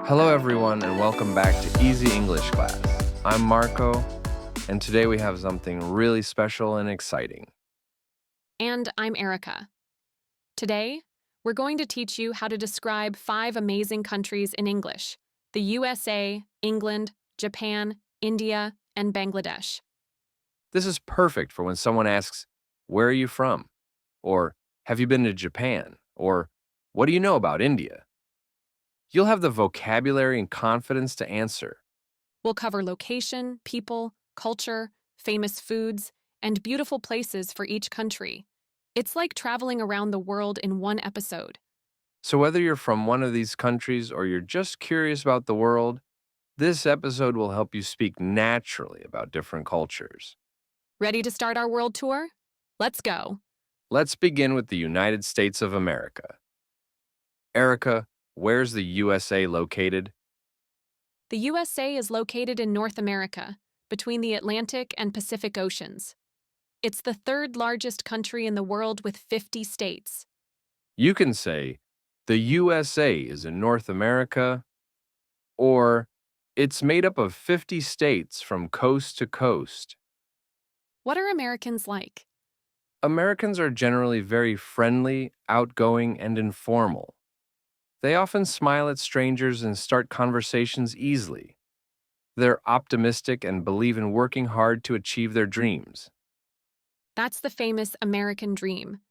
Hello, everyone, and welcome back to Easy English Class. I'm Marco, and today we have something really special and exciting. And I'm Erica. Today, we're going to teach you how to describe 5 amazing countries in English: the USA, England, Japan, India, and Bangladesh. This is perfect for when someone asks, "Where are you from?" Or, "Have you been to Japan?" Or, "What do you know about India?" You'll have the vocabulary and confidence to answer. We'll cover location, people, culture, famous foods, and beautiful places for each country. It's like traveling around the world in one episode. So, whether you're from one of these countries or you're just curious about the world, this episode will help you speak naturally about different cultures. Ready to start our world tour? Let's go. Let's begin with the United States of America. Erica, where's the USA located? The USA is located in North America, between the Atlantic and Pacific Oceans. It's the third largest country in the world with 50 states. You can say, the USA is in North America, or it's made up of 50 states from coast to coast. What are Americans like? Americans are generally very friendly, outgoing, and informal. They often smile at strangers and start conversations easily. They're optimistic and believe in working hard to achieve their dreams. That's the famous American dream,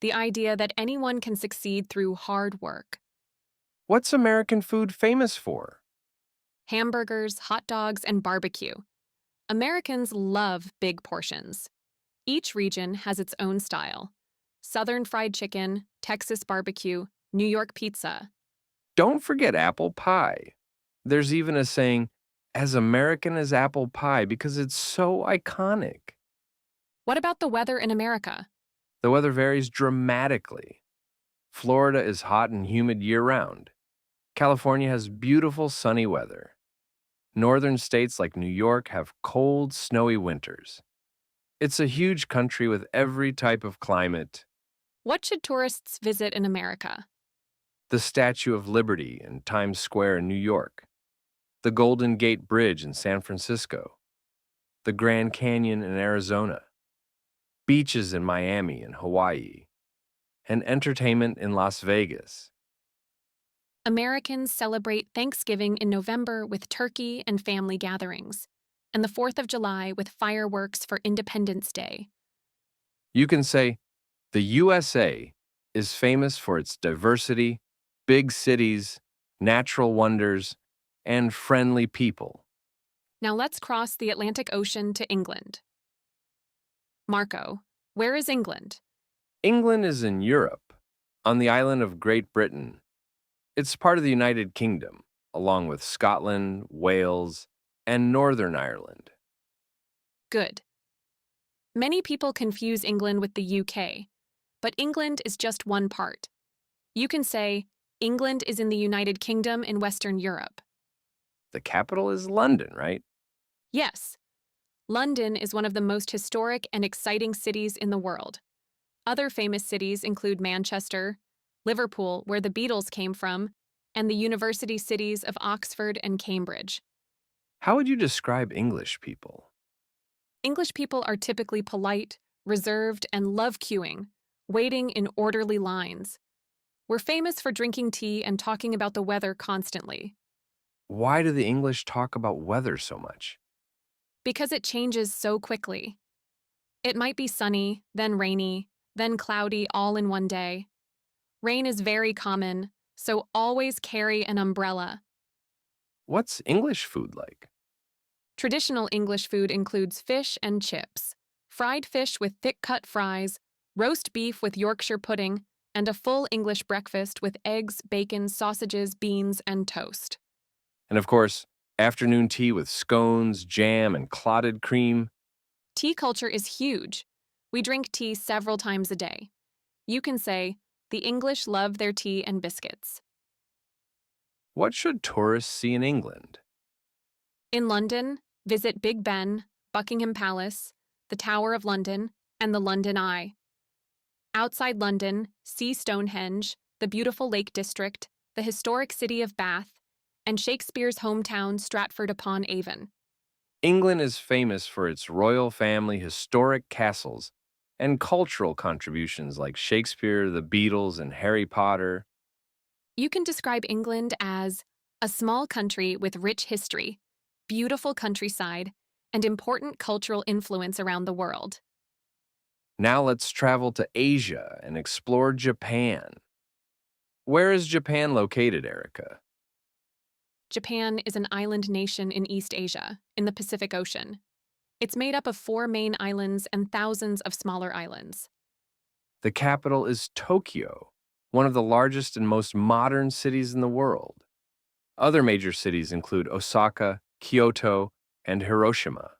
the idea that anyone can succeed through hard work. What's American food famous for? Hamburgers, hot dogs, and barbecue. Americans love big portions. Each region has its own style: Southern fried chicken, Texas barbecue, New York pizza. Don't forget apple pie. There's even a saying, as American as apple pie, because it's so iconic. What about the weather in America? The weather varies dramatically. Florida is hot and humid year round. California has beautiful sunny weather. Northern states like New York have cold, snowy winters. It's a huge country with every type of climate. What should tourists visit in America? The Statue of Liberty in Times Square in New York, the Golden Gate Bridge in San Francisco, the Grand Canyon in Arizona, beaches in Miami and Hawaii, and entertainment in Las Vegas. Americans celebrate Thanksgiving in November with turkey and family gatherings, and the 4th of July with fireworks for Independence Day. You can say, the USA is famous for its diversity, big cities, natural wonders, and friendly people. Now let's cross the Atlantic Ocean to England. Marco, where is England? England is in Europe, on the island of Great Britain. It's part of the United Kingdom, along with Scotland, Wales, and Northern Ireland. Good. Many people confuse England with the UK, but England is just one part. You can say, England is in the United Kingdom in Western Europe. The capital is London, right? Yes, London is one of the most historic and exciting cities in the world. Other famous cities include Manchester, Liverpool, where the Beatles came from, and the university cities of Oxford and Cambridge. How would you describe English people? English people are typically polite, reserved, and love queuing, waiting in orderly lines. We're famous for drinking tea and talking about the weather constantly, Why do the English talk about weather so much? because it changes so quickly. It might be sunny, then rainy, then cloudy all in one day. Rain is very common, so always carry an umbrella. What's English food like? Traditional English food includes fish and chips, fried fish with thick-cut fries, roast beef with Yorkshire pudding, and a full English breakfast with eggs, bacon, sausages, beans, and toast. And of course, afternoon tea with scones, jam, and clotted cream. Tea culture is huge. We drink tea several times a day. You can say, the English love their tea and biscuits. What should tourists see in England? In London, visit Big Ben, Buckingham Palace, the Tower of London, and the London Eye. Outside London, see Stonehenge, the beautiful Lake District, the historic city of Bath, and Shakespeare's hometown, Stratford upon Avon. England is famous for its royal family, historic castles, and cultural contributions like Shakespeare, the Beatles, and Harry Potter. You can describe England as a small country with rich history, beautiful countryside, and important cultural influence around the world. Now let's travel to Asia and explore Japan. Where is Japan located, Erica? Japan is an island nation in East Asia, in the Pacific Ocean. It's made up of four main islands and thousands of smaller islands. The capital is Tokyo, one of the largest and most modern cities in the world. Other major cities include Osaka, Kyoto, and Hiroshima.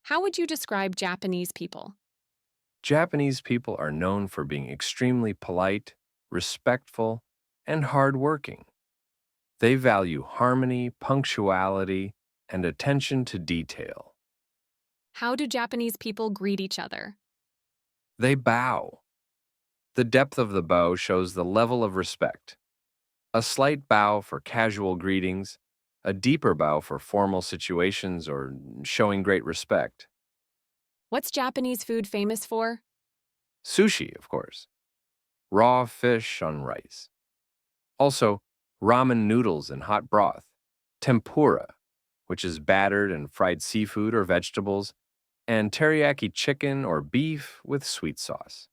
How would you describe Japanese people? Japanese people are known for being extremely polite, respectful, and hardworking. They value harmony, punctuality, and attention to detail. How do Japanese people greet each other? They bow. The depth of the bow shows the level of respect. A slight bow for casual greetings, a deeper bow for formal situations or showing great respect. What's Japanese food famous for? Sushi, of course. Raw fish on rice. Also, ramen noodles and hot broth. Tempura, which is battered and fried seafood or vegetables. And teriyaki chicken or beef with sweet sauce.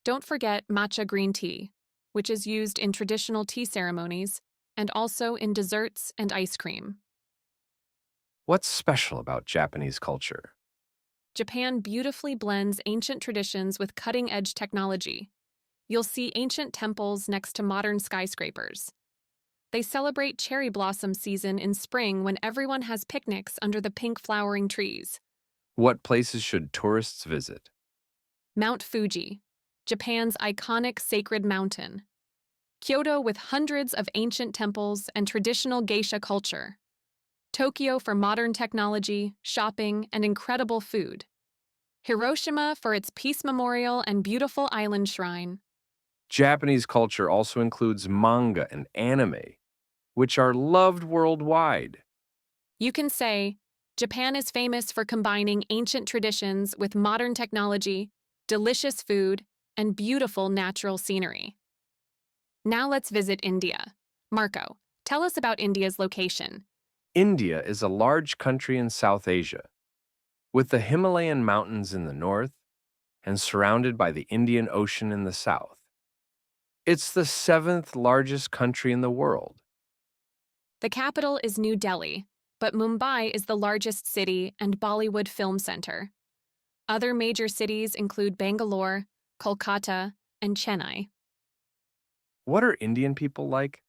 Don't forget matcha green tea, which is used in traditional tea ceremonies and also in desserts and ice cream. What's special about Japanese culture? Japan beautifully blends ancient traditions with cutting edge technology. You'll see ancient temples next to modern skyscrapers. They celebrate cherry blossom season in spring when everyone has picnics under the pink flowering trees. What places should tourists visit? Mount Fuji, Japan's iconic sacred mountain. Kyoto with hundreds of ancient temples and traditional geisha culture. Tokyo for modern technology, shopping, and incredible food. Hiroshima for its peace memorial and beautiful island shrine. Japanese culture also includes manga and anime, which are loved worldwide. You can say, Japan is famous for combining ancient traditions with modern technology, delicious food, and beautiful natural scenery. Now let's visit India. Marco, tell us about India's location. India is a large country in South Asia, with the Himalayan mountains in the north and surrounded by the Indian Ocean in the south. It's the seventh largest country in the world. The capital is New Delhi, but Mumbai is the largest city and Bollywood film center. Other major cities include Bangalore, Kolkata, and Chennai. What are Indian people like?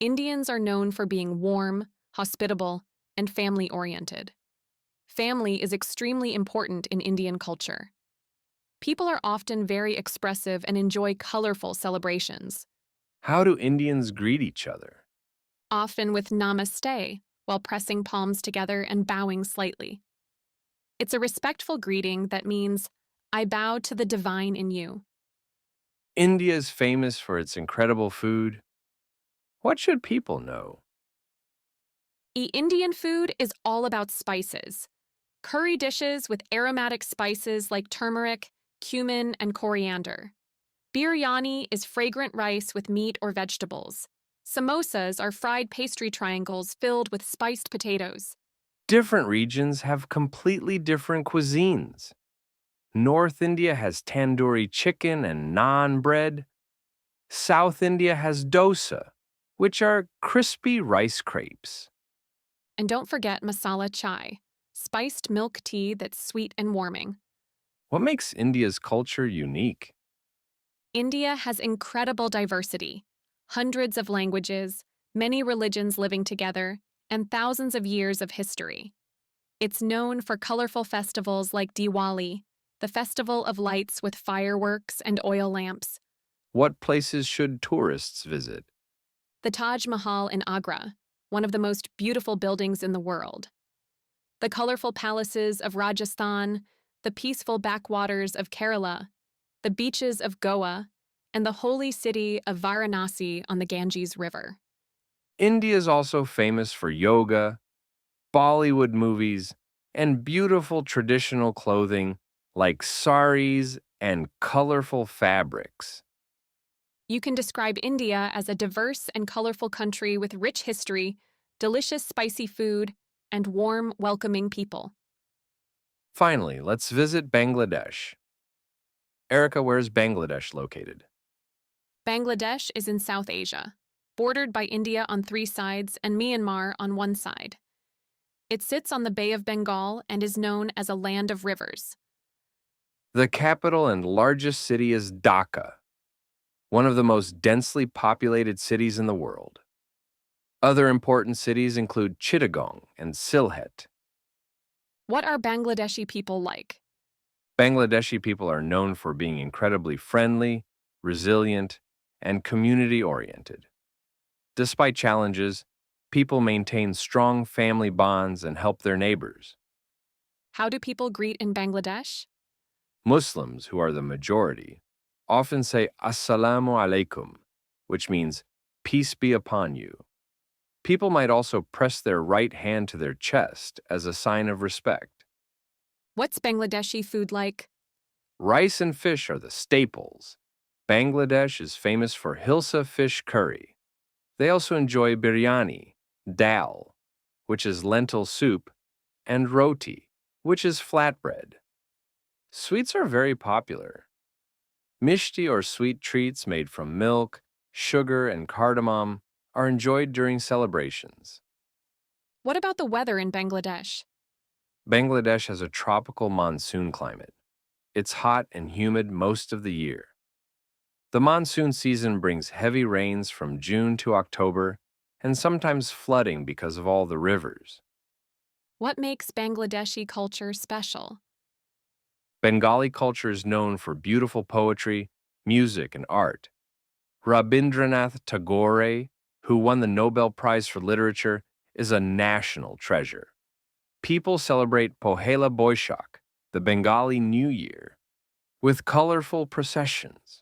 Indians are known for being warm, hospitable, and family-oriented. Family is extremely important in Indian culture. People are often very expressive and enjoy colorful celebrations, How do Indians greet each other? often with namaste, while pressing palms together and bowing slightly. It's a respectful greeting that means, I bow to the divine in you. India is famous for its incredible food. What should people know? Indian food is all about spices. Curry dishes with aromatic spices like turmeric, cumin, and coriander. Biryani is fragrant rice with meat or vegetables. Samosas are fried pastry triangles filled with spiced potatoes. Different regions have completely different cuisines. North India has tandoori chicken and naan bread. South India has dosa, which are crispy rice crepes. And don't forget masala chai, spiced milk tea that's sweet and warming. What makes India's culture unique? India has incredible diversity, hundreds of languages, many religions living together, and thousands of years of history. It's known for colorful festivals like Diwali, the festival of lights with fireworks and oil lamps, What places should tourists visit? the Taj Mahal in Agra, one of the most beautiful buildings in the world, the colorful palaces of Rajasthan, the peaceful backwaters of Kerala, the beaches of Goa, and the holy city of Varanasi on the Ganges River. India is also famous for yoga, Bollywood movies, and beautiful traditional clothing like saris and colorful fabrics. You can describe India as a diverse and colorful country with rich history, delicious spicy food, and warm, welcoming people. Finally, let's visit Bangladesh. Erica, where is Bangladesh located? Bangladesh is in South Asia, bordered by India on 3 sides and Myanmar on 1 side. It sits on the Bay of Bengal and is known as a land of rivers. The capital and largest city is Dhaka, one of the most densely populated cities in the world. Other important cities include Chittagong and Sylhet. What are Bangladeshi people like? Bangladeshi people are known for being incredibly friendly, resilient, and community oriented. Despite challenges, people maintain strong family bonds and help their neighbors. How do people greet in Bangladesh? Muslims, who are the majority, often say Assalamu alaikum, which means peace be upon you. People might also press their right hand to their chest as a sign of respect. What's Bangladeshi food like? Rice and fish are the staples. Bangladesh is famous for hilsa fish curry. They also enjoy biryani, dal, which is lentil soup, and roti, which is flatbread. Sweets are very popular. Mishti or sweet treats made from milk, sugar, and cardamom are enjoyed during celebrations. What about the weather in Bangladesh? Bangladesh has a tropical monsoon climate. It's hot and humid most of the year. The monsoon season brings heavy rains from June to October and sometimes flooding because of all the rivers. What makes Bangladeshi culture special? Bengali culture is known for beautiful poetry, music, and art. Rabindranath Tagore, who won the Nobel Prize for Literature, is a national treasure. People celebrate Pohela Boishakh, the Bengali New Year, with colorful processions.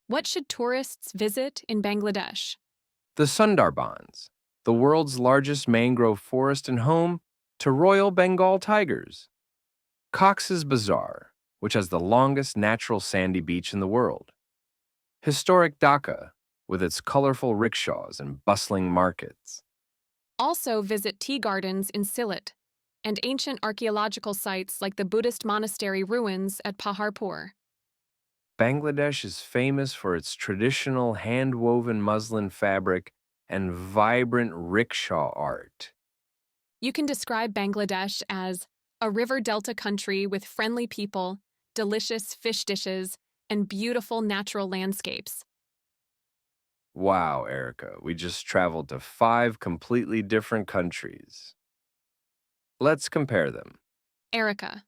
What should tourists visit in Bangladesh? The Sundarbans, the world's largest mangrove forest and home to Royal Bengal tigers. Cox's Bazar, which has the longest natural sandy beach in the world. Historic Dhaka, with its colorful rickshaws and bustling markets. Also visit tea gardens in Sylhet and ancient archaeological sites like the Buddhist monastery ruins at Paharpur. Bangladesh is famous for its traditional hand-woven muslin fabric and vibrant rickshaw art. You can describe Bangladesh as a river delta country with friendly people, delicious fish dishes, and beautiful natural landscapes. Wow, Erica, we just traveled to 5 completely different countries. Let's compare them. Erica,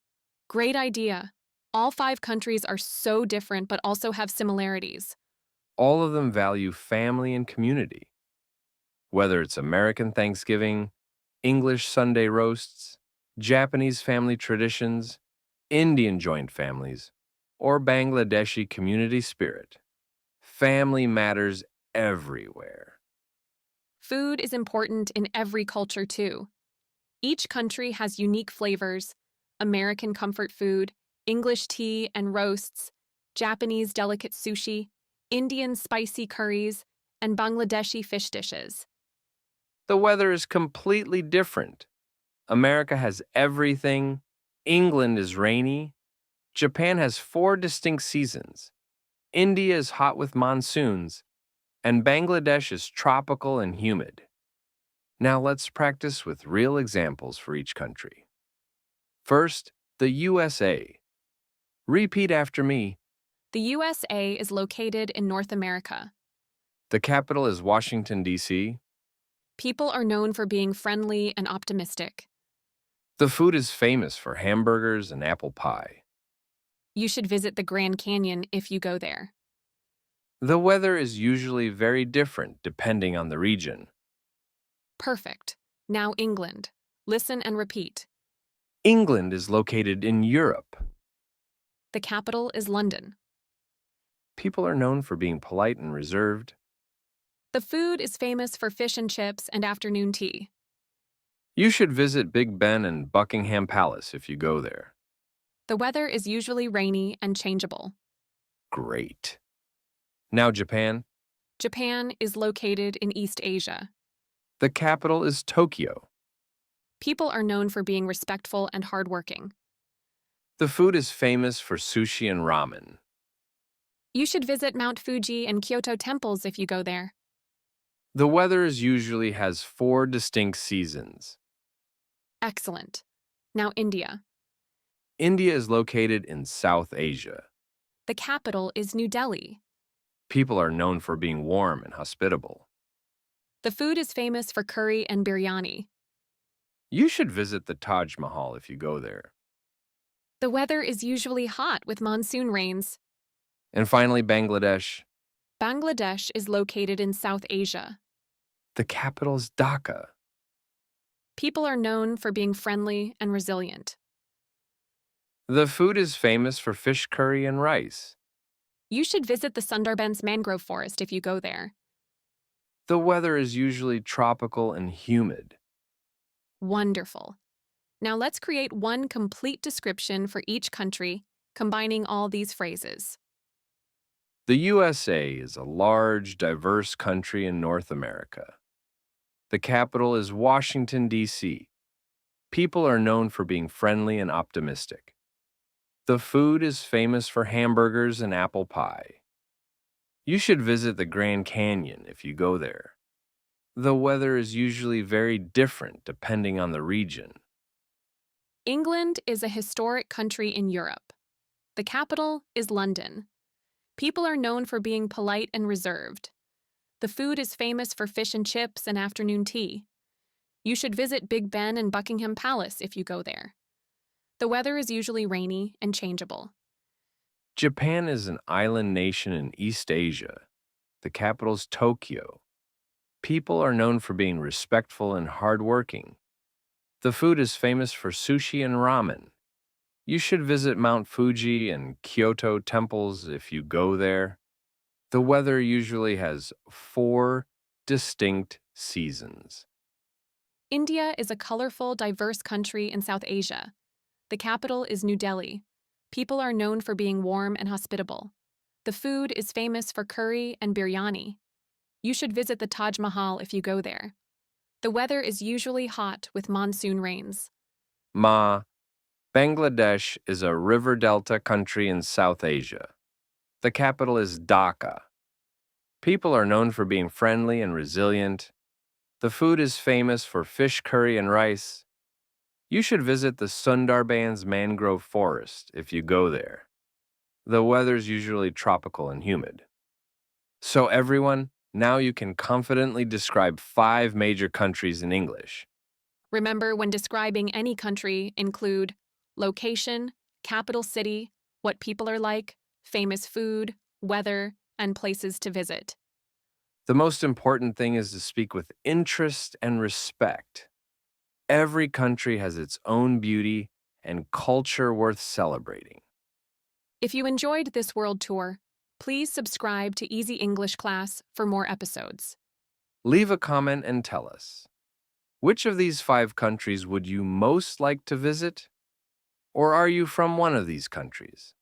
great idea. All 5 countries are so different but also have similarities. All of them value family and community. Whether it's American Thanksgiving, English Sunday roasts, Japanese family traditions, Indian joint families, or Bangladeshi community spirit, family matters everywhere. Food is important in every culture, too. Each country has unique flavors: American comfort food, English tea and roasts, Japanese delicate sushi, Indian spicy curries, and Bangladeshi fish dishes. The weather is completely different. America has everything, England is rainy, Japan has 4 distinct seasons, India is hot with monsoons, and Bangladesh is tropical and humid. Now let's practice with real examples for each country. First, the USA. Repeat after me. The USA is located in North America. The capital is Washington, D.C. People are known for being friendly and optimistic. The food is famous for hamburgers and apple pie. You should visit the Grand Canyon if you go there. The weather is usually very different depending on the region. Perfect. Now England. Listen and repeat. England is located in Europe. The capital is London. People are known for being polite and reserved. The food is famous for fish and chips and afternoon tea. You should visit Big Ben and Buckingham Palace if you go there. The weather is usually rainy and changeable. Great. Now, Japan. Japan is located in East Asia. The capital is Tokyo. People are known for being respectful and hardworking. The food is famous for sushi and ramen. You should visit Mount Fuji and Kyoto temples if you go there. The weather is usually has 4 distinct seasons. Excellent. Now, India. India is located in South Asia. The capital is New Delhi. People are known for being warm and hospitable. The food is famous for curry and biryani. You should visit the Taj Mahal if you go there. The weather is usually hot with monsoon rains. And finally, Bangladesh. Bangladesh is located in South Asia. The capital is Dhaka. People are known for being friendly and resilient. The food is famous for fish curry and rice. You should visit the Sundarbans mangrove forest if you go there. The weather is usually tropical and humid. Wonderful. Now let's create one complete description for each country, combining all these phrases. The USA is a large, diverse country in North America. The capital is Washington, D.C. People are known for being friendly and optimistic. The food is famous for hamburgers and apple pie. You should visit the Grand Canyon if you go there. The weather is usually very different depending on the region. England is a historic country in Europe. The capital is London. People are known for being polite and reserved. The food is famous for fish and chips and afternoon tea. You should visit Big Ben and Buckingham Palace if you go there. The weather is usually rainy and changeable. Japan is an island nation in East Asia. The capital is Tokyo. People are known for being respectful and hardworking. The food is famous for sushi and ramen. You should visit Mount Fuji and Kyoto temples if you go there. The weather usually has 4 distinct seasons. India is a colorful, diverse country in South Asia. The capital is New Delhi. People are known for being warm and hospitable. The food is famous for curry and biryani. You should visit the Taj Mahal if you go there. The weather is usually hot with monsoon rains. Bangladesh is a river delta country in South Asia. The capital is Dhaka. People are known for being friendly and resilient. The food is famous for fish curry and rice. You should visit the Sundarbans mangrove forest if you go there. The weather's usually tropical and humid. So everyone, now you can confidently describe 5 major countries in English. Remember, when describing any country, include location, capital city, what people are like, famous food, weather, and places to visit. The most important thing is to speak with interest and respect. Every country has its own beauty and culture worth celebrating. If you enjoyed this world tour, please subscribe to Easy English Class for more episodes. Leave a comment and tell us, which of these 5 countries would you most like to visit? Or are you from one of these countries?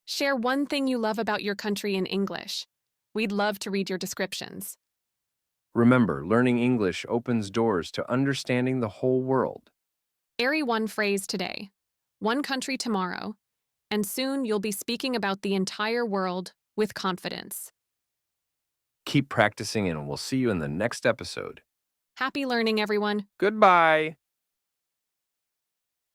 Share one thing you love about your country in English. We'd love to read your descriptions. Remember, learning English opens doors to understanding the whole world. Airy one phrase today, one country tomorrow, and soon you'll be speaking about the entire world with confidence. Keep practicing and we'll see you in the next episode. Happy learning, everyone. Goodbye.